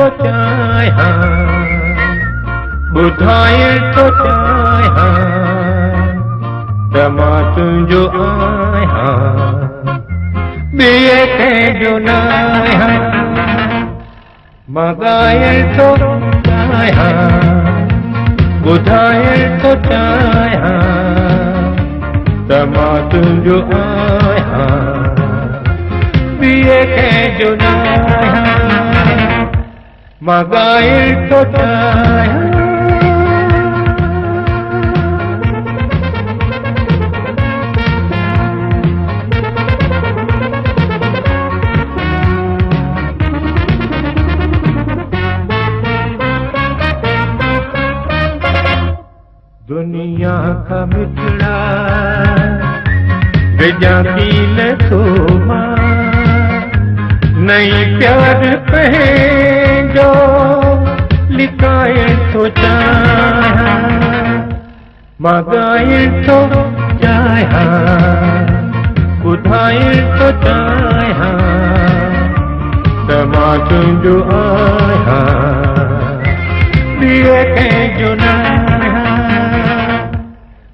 तो चाहिया बुधाए तो चाहिया तमा तुझो आया बिये के जुनाया मगाए तो चाहिया बुधाए तो चाहिया तमा तुझो आया बिये के जुनाया मगाए तो चाहिया दुनिया का मिथड़ा बेजा की लथोमा नई प्यार पे जो लिखाए तो चाहा मगाए तो चाहा बुधाए तो चाहा तमा तुझो आया दिए के जुनाया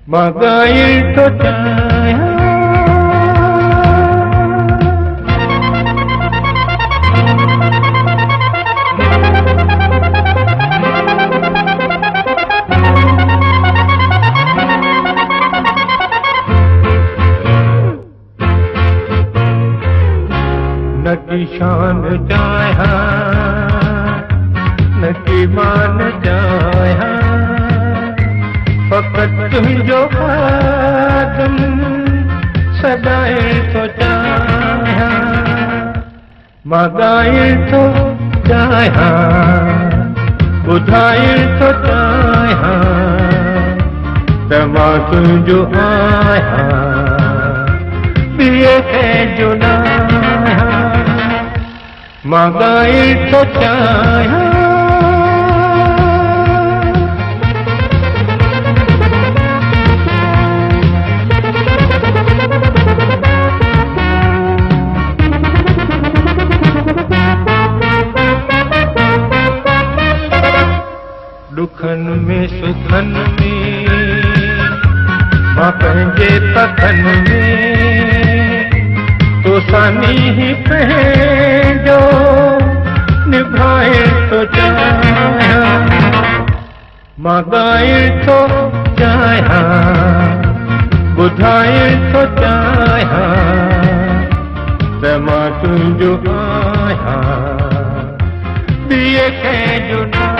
मगाए तो चाहिया न की शान चाहिया न की मान चाहिया फकत तुझो खादम सदाए तो चाहिया मगाए तो चाहिया बुधाए तो चाहिया तमा तुझो आया बिये के जुनाया मगाए तो चाहिया दुखन में सुखन में मां पंहिंजे पखन में तो सानी ही पंहिंजो निभाए तो चाहिया मगाए तो चाहिया बुधाए तो चाहिया तमा तुझो आया दिए के जुना